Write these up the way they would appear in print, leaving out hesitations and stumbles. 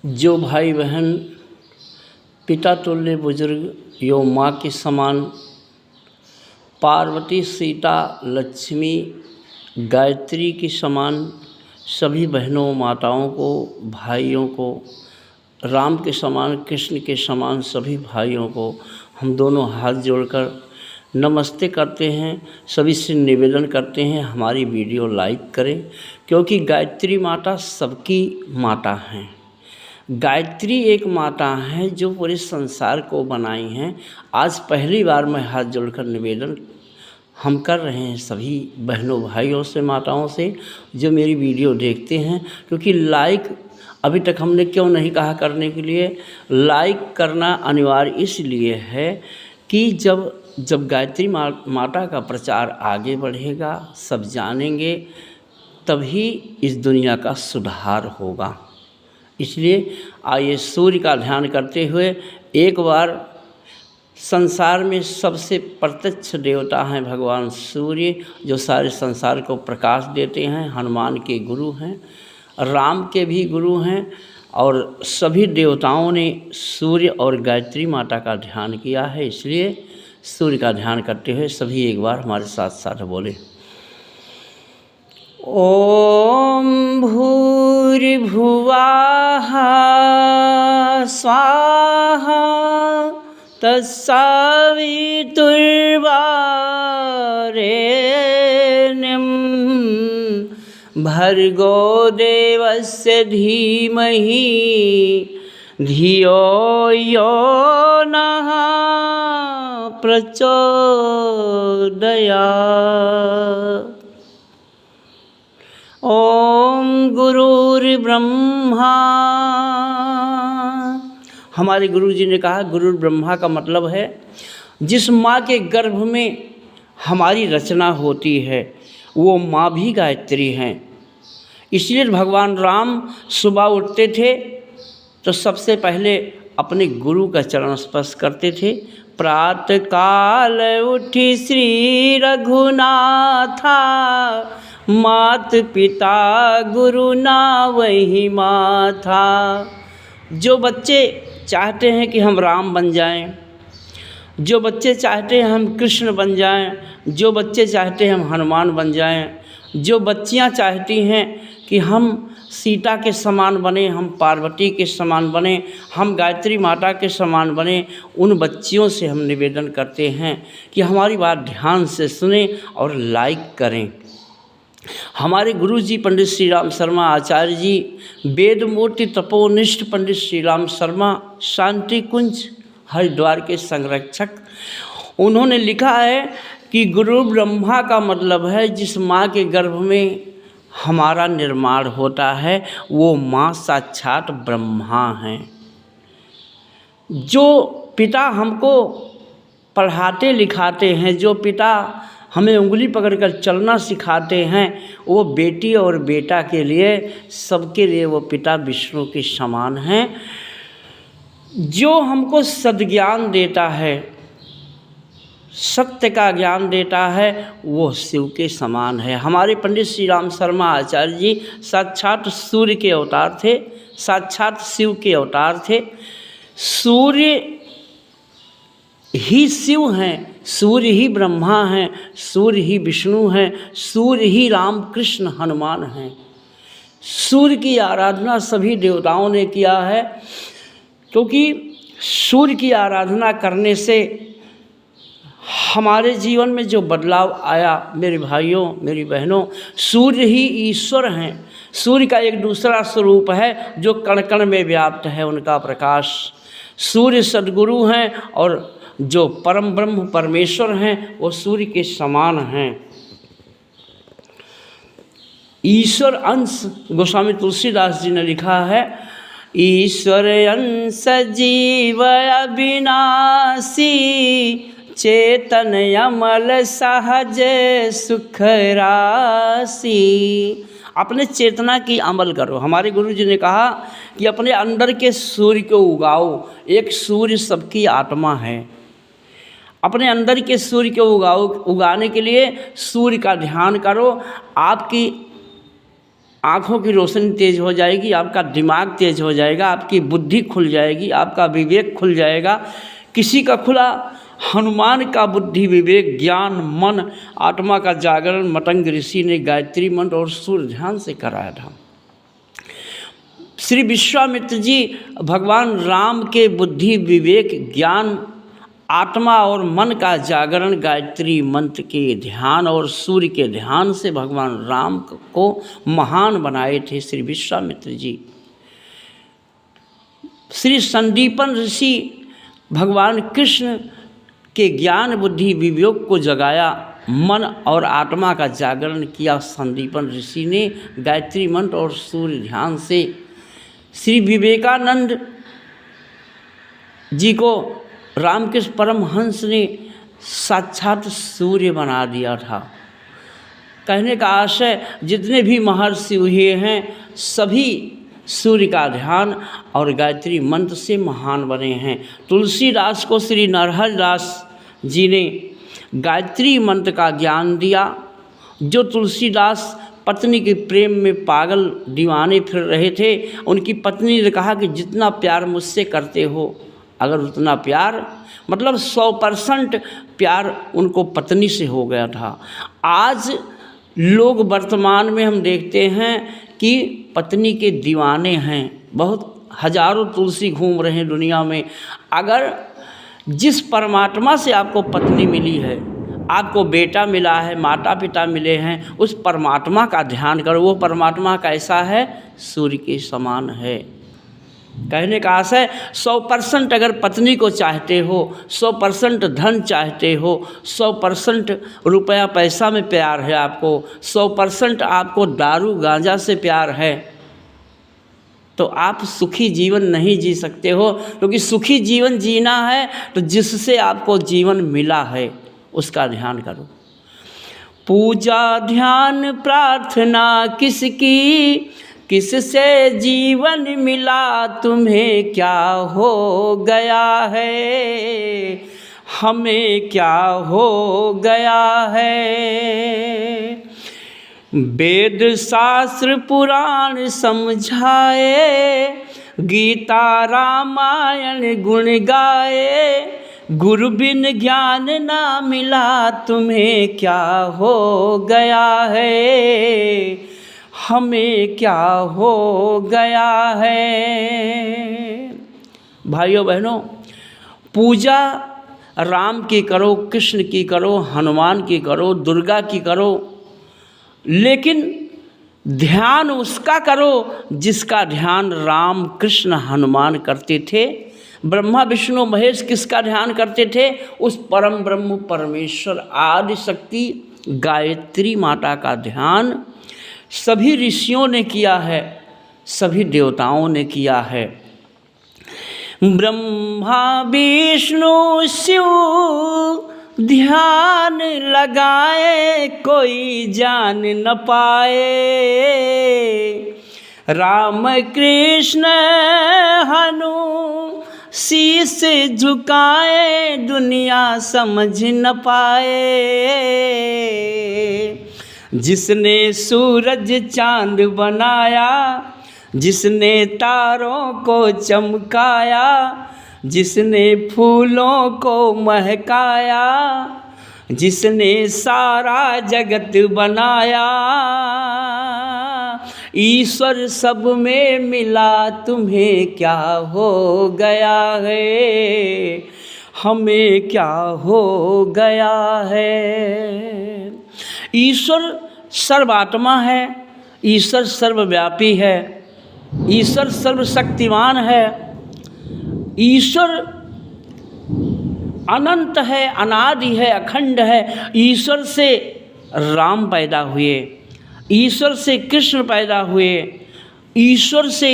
जो भाई बहन पिता तुल्य बुजुर्ग यो माँ के समान पार्वती सीता लक्ष्मी गायत्री के समान सभी बहनों माताओं को भाइयों को राम के समान कृष्ण के समान सभी भाइयों को हम दोनों हाथ जोड़कर नमस्ते करते हैं। सभी से निवेदन करते हैं हमारी वीडियो लाइक करें, क्योंकि गायत्री माता सबकी माता हैं। गायत्री एक माता है जो पूरे संसार को बनाई हैं। आज पहली बार मैं हाथ जोड़कर निवेदन हम कर रहे हैं सभी बहनों भाइयों से माताओं से जो मेरी वीडियो देखते हैं, क्योंकि लाइक अभी तक हमने क्यों नहीं कहा करने के लिए। लाइक करना अनिवार्य इसलिए है कि जब गायत्री माता का प्रचार आगे बढ़ेगा, सब जानेंगे, तभी इस दुनिया का सुधार होगा। इसलिए आइए सूर्य का ध्यान करते हुए एक बार संसार में सबसे प्रत्यक्ष देवता हैं भगवान सूर्य, जो सारे संसार को प्रकाश देते हैं। हनुमान के गुरु हैं, राम के भी गुरु हैं, और सभी देवताओं ने सूर्य और गायत्री माता का ध्यान किया है। इसलिए सूर्य का ध्यान करते हुए सभी एक बार हमारे साथ साथ बोले, ओम भूर्भुवः स्वाहा तत्सवितुर्वरेण्यं भर्गो देवस्य धीमहि धियो यो नः प्रचोदयात्। ओम गुरुर्ब्रह्मा, हमारे गुरु जी ने कहा गुरु ब्रह्मा का मतलब है जिस माँ के गर्भ में हमारी रचना होती है वो माँ भी गायत्री हैं। इसलिए भगवान राम सुबह उठते थे तो सबसे पहले अपने गुरु का चरण स्पर्श करते थे। प्रातः काल उठी श्री रघुनाथा, मात पिता गुरु ना वही माथा। जो बच्चे चाहते हैं कि हम राम बन जाएं, जो बच्चे चाहते हैं हम कृष्ण बन जाएं, जो बच्चे चाहते हैं हम हनुमान बन जाएं, जो बच्चियां चाहती हैं कि हम सीता के समान बने, हम पार्वती के समान बने, हम गायत्री माता के समान बने, उन बच्चियों से हम निवेदन करते हैं कि हमारी बात ध्यान से सुने और लाइक करें। हमारे गुरु जी पंडित श्री राम शर्मा आचार्य जी, वेद मूर्ति तपोनिष्ठ पंडित श्री राम शर्मा, शांति कुंज हरिद्वार के संरक्षक, उन्होंने लिखा है कि गुरु ब्रह्मा का मतलब है जिस माँ के गर्भ में हमारा निर्माण होता है वो माँ साक्षात ब्रह्मा हैं। जो पिता हमको पढ़ाते लिखाते हैं, जो पिता हमें उंगली पकड़कर चलना सिखाते हैं, वो बेटी और बेटा के लिए सबके लिए वो पिता विष्णु के समान हैं। जो हमको सद्ज्ञान देता है, सत्य का ज्ञान देता है, वो शिव के समान है। हमारे पंडित श्री राम शर्मा आचार्य जी साक्षात सूर्य के अवतार थे, साक्षात शिव के अवतार थे। सूर्य ही शिव हैं, सूर्य ही ब्रह्मा हैं, सूर्य ही विष्णु हैं, सूर्य ही राम कृष्ण हनुमान हैं। सूर्य की आराधना सभी देवताओं ने किया है, क्योंकि सूर्य की आराधना करने से हमारे जीवन में जो बदलाव आया, मेरे भाइयों मेरी बहनों, सूर्य ही ईश्वर हैं। सूर्य का एक दूसरा स्वरूप है जो कण कण में व्याप्त है, उनका प्रकाश। सूर्य सद्गुरु हैं और जो परम ब्रह्म परमेश्वर हैं वो सूर्य के समान हैं। ईश्वर अंश गोस्वामी तुलसीदास जी ने लिखा है, ईश्वर अंश जीव अविनाशी, चेतन अमल सहज सुख राशि। अपने चेतना की अमल करो। हमारे गुरु जी ने कहा कि अपने अंदर के सूर्य को उगाओ। एक सूर्य सबकी आत्मा है। अपने अंदर के सूर्य को उगाने के लिए सूर्य का ध्यान करो। आपकी आँखों की रोशनी तेज हो जाएगी, आपका दिमाग तेज हो जाएगा, आपकी बुद्धि खुल जाएगी, आपका विवेक खुल जाएगा। किसी का खुला, हनुमान का बुद्धि विवेक ज्ञान मन आत्मा का जागरण मतंग ऋषि ने गायत्री मंत्र और सूर्य ध्यान से कराया था। श्री विश्वामित्र जी भगवान राम के बुद्धि विवेक ज्ञान आत्मा और मन का जागरण गायत्री मंत्र के ध्यान और सूर्य के ध्यान से भगवान राम को महान बनाए थे श्री विश्वामित्र जी। श्री संदीपन ऋषि भगवान कृष्ण के ज्ञान बुद्धि विवेक को जगाया, मन और आत्मा का जागरण किया संदीपन ऋषि ने गायत्री मंत्र और सूर्य ध्यान से। श्री विवेकानंद जी को रामकृष्ण परमहंस ने साक्षात सूर्य बना दिया था। कहने का आशय, जितने भी महर्षि हुए हैं सभी सूर्य का ध्यान और गायत्री मंत्र से महान बने हैं। तुलसीदास को श्री नरहर दास जी ने गायत्री मंत्र का ज्ञान दिया। जो तुलसीदास पत्नी के प्रेम में पागल दीवाने फिर रहे थे, उनकी पत्नी ने कहा कि जितना प्यार मुझसे करते हो, अगर उतना प्यार, मतलब 100% प्यार उनको पत्नी से हो गया था। आज लोग वर्तमान में हम देखते हैं कि पत्नी के दीवाने हैं, बहुत हजारों तुलसी घूम रहे हैं दुनिया में। अगर जिस परमात्मा से आपको पत्नी मिली है, आपको बेटा मिला है, माता पिता मिले हैं, उस परमात्मा का ध्यान करो। वो परमात्मा कैसा है? सूर्य के समान है। कहने का आशय, 100% अगर पत्नी को चाहते हो, 100% धन चाहते हो, 100% रुपया पैसा में प्यार है आपको, 100% आपको दारू गांजा से प्यार है, तो आप सुखी जीवन नहीं जी सकते हो। क्योंकि सुखी जीवन जीना है तो जिससे आपको जीवन मिला है उसका ध्यान करो। पूजा ध्यान प्रार्थना किसकी, किससे जीवन मिला, तुम्हें क्या हो गया है, हमें क्या हो गया है। वेद शास्त्र पुराण समझाए, गीता रामायण गुण गाए, गुरु बिन ज्ञान ना मिला, तुम्हें क्या हो गया है, हमें क्या हो गया है। भाइयों बहनों, पूजा राम की करो, कृष्ण की करो, हनुमान की करो, दुर्गा की करो, लेकिन ध्यान उसका करो जिसका ध्यान राम कृष्ण हनुमान करते थे। ब्रह्मा विष्णु महेश किसका ध्यान करते थे? उस परम ब्रह्म परमेश्वर आदि शक्ति गायत्री माता का ध्यान सभी ऋषियों ने किया है, सभी देवताओं ने किया है। ब्रह्मा विष्णु शिव ध्यान लगाए, कोई जान न पाए, राम कृष्ण हनु शीश झुकाए, दुनिया समझ न पाए। जिसने सूरज चांद बनाया, जिसने तारों को चमकाया, जिसने फूलों को महकाया, जिसने सारा जगत बनाया, ईश्वर सब में मिला, तुम्हें क्या हो गया है, हमें क्या हो गया है। ईश्वर सर्वात्मा है, ईश्वर सर्वव्यापी है, ईश्वर सर्वशक्तिमान है, ईश्वर अनंत है, अनादि है, अखंड है। ईश्वर से राम पैदा हुए, ईश्वर से कृष्ण पैदा हुए, ईश्वर से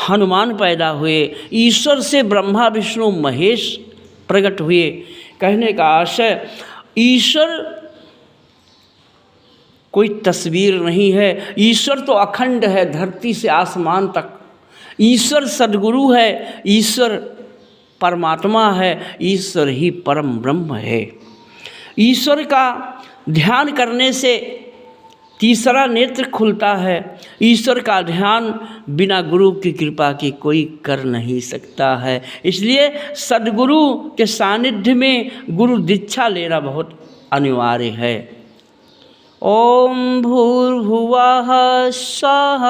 हनुमान पैदा हुए, ईश्वर से ब्रह्मा विष्णु महेश प्रकट हुए। कहने का आशय, ईश्वर कोई तस्वीर नहीं है, ईश्वर तो अखंड है, धरती से आसमान तक। ईश्वर सद्गुरु है, ईश्वर परमात्मा है, ईश्वर ही परम ब्रह्म है। ईश्वर का ध्यान करने से तीसरा नेत्र खुलता है। ईश्वर का ध्यान बिना गुरु की कृपा के कोई कर नहीं सकता है। इसलिए सद्गुरु के सानिध्य में गुरु दीक्षा लेना बहुत अनिवार्य है। ओम भूर्भुवः स्वः।